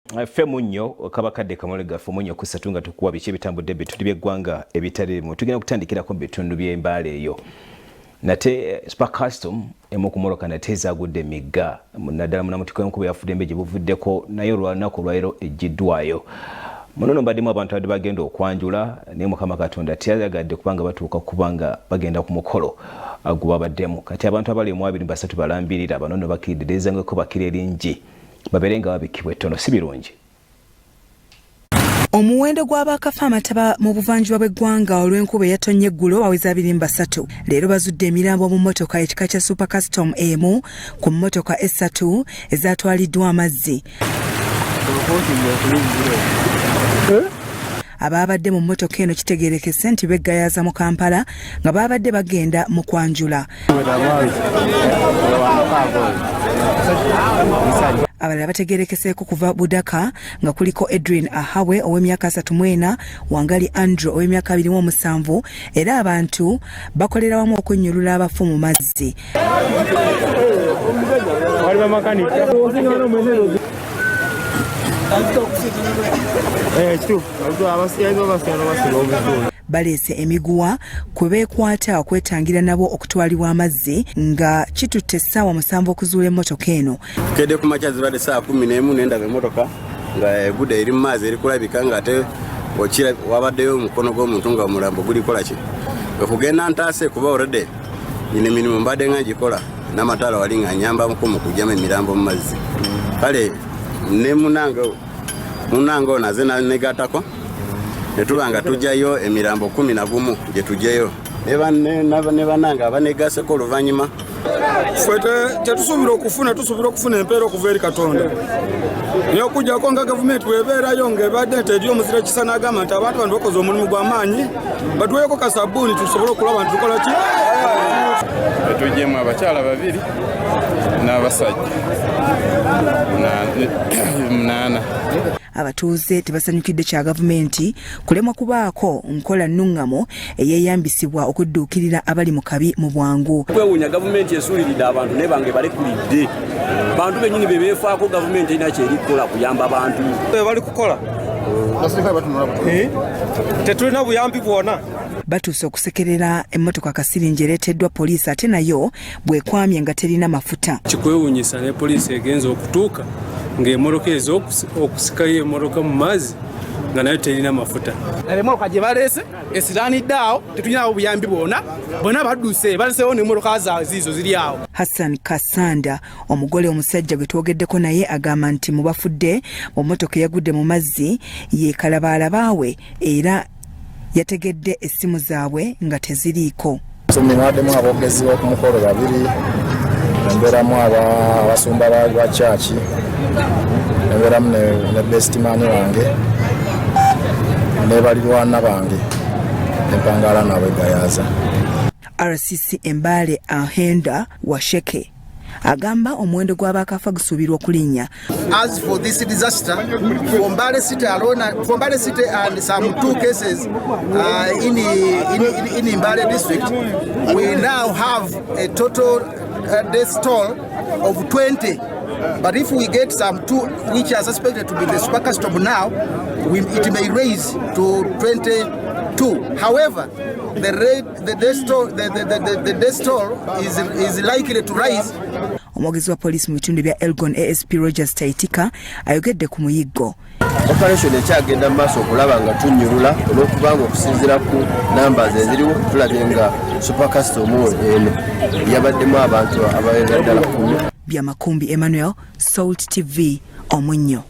Femunyo kabakadde kamolega femunyo kusatunga tukuwa biche bitambudde bitundu by'eggwanga ebitali mu tugenda kutandikira ko bitundu by'embale eyo nate super custom emu ku mmotoka nate ezagudde emigga naddala munamutiko enkuba yafudde embeje buvuddeko naye olwanaku lwaleero ejjiddwayo munono mbaddemu abantu abadde bagenda okwanjula naye mukama katonda teyayagadde kubanga batuuka kubanga bagenda ku mukolo gubabaddemu kati abantu abali mu 2 balambirira abanono bakiriddezangako bakira eringi baberenga babikibwa ettono si birungi. Omuwendo gw'abakafa amataba mu buvanjuba bw'eggwanga olw'enkuba eyatonnya eggulo waweza 23. Leero bazudde emirambo mu mmotoka ekika kya super custom emu ku mmotoka 3 ezaatwaliddwa amazzi. Ababadde mu mmotoka eno kitegeerekese nti beggayaaza mu Kampala nga babadde bagenda mu kwanjula. Abalala bategeerekeseeko kuva Budaka nga kuliko Edwin Ahawe ow'emyaka 34, Wangali Andrew ow'emyaka 27 era abantu bakolera wamu okunnyulula abafu mu mazzi. Baleese emiguwa kwe beekwata okwetangira nabo okutwalibwa amazzi nga kitutte essaawa 7 okuzuula emmotoka eno. Kedde ku makya zibadde saa 11 nendaba emmotoka nga egudde eri mu maazi eri kulabika nga ate okira wabaddeyo omukono gw'omuntu nga omulambo gulikola ki okugenda ntaase kuba olredde ine mirimu mbadde nga ngikola n'amataala wali nga nyambamuko mu kugyamu emirambo mu mazzi kale ne munange onaze negatako netuba nga tujjayo emirambo 11 gye tujjayo ne bananga abanegaseko oluvannyuma ffe tetusuubira okufuna empeera okuva eri Katonda naye okujjako nga gavumenti weebeerayo ng'ebadde nti eri omuzira kisana agamba nti abantu bano bakoze omulimu gw'amaanyi batuweeko kasabuuni tusobole okulaba nti tukola ki. Tujjemu abakyala 2 n'abasajja 8. Abatuuze tebasanyukidde kya gavumenti kulemwa kubaako nkola nnuŋŋamo eyeeyambisibwa okudduukirira abali mu kabi mu bwangu. Kwewuunya gavumenti esuuliridde abantu naye bange balekulidde bantu bennyini be beefaako gavumenti erina kyerikola kuyamba abantu bali kukola tetulina buyambi bwonna. Batuuse okusekerera emmotoka kasiringi ereeteddwa poliisi ate nayo bwekwamye nga terina mafuta. Kikwewuunyisa ne poliisi egenza okutuuka ng'emmotoka ezo okusikayo emmotoka mu mazzi nga nayo terina mafuta. Emmotoka gye baleese esiraanidde awo tetulinawo buyambi bwonna badduse baleseewo n'emmotoka ziizo ziri awo. Hassan Kasanda omugole omusajja gwe twogeddeko naye agamba nti mu bafudde mu mmotoka eyagudde mu mazzi ye kalabalabaawe era yategedde essimu zaabwe nga teziriiko. Mwaddemu aboogezi b'okumukolo 2 emberamu abasumba ba chachi emberamu ne bestimani wange ne balirwana bange empangala nawe gayaza. RCC Embale Ahenda Washeke agamba omuwendo gw'abakafa gusuubirwa okulinnya. As for this disaster, from Mbale City alone, from Mbale City and some 2 cases in Mbale district, we now have a total death toll of 20. But if we get some 2 which are suspected to be the super custom now, it may raise to 22. However, the death toll is likely to rise. Omwogezi wa poliisi mu bitundu bya Elgon ASP Rogers Taitika ayogedde ku muyiggo. Operation ekyagenda mu maaso okulaba nga tunnyulula olw'okubanga okusinziira ku namba eziriwo tulabye nga super custom eno yabaddemu abantu abawerera ddala 10. Byamakumbi Emmanuel, Salt TV, Omunnyo.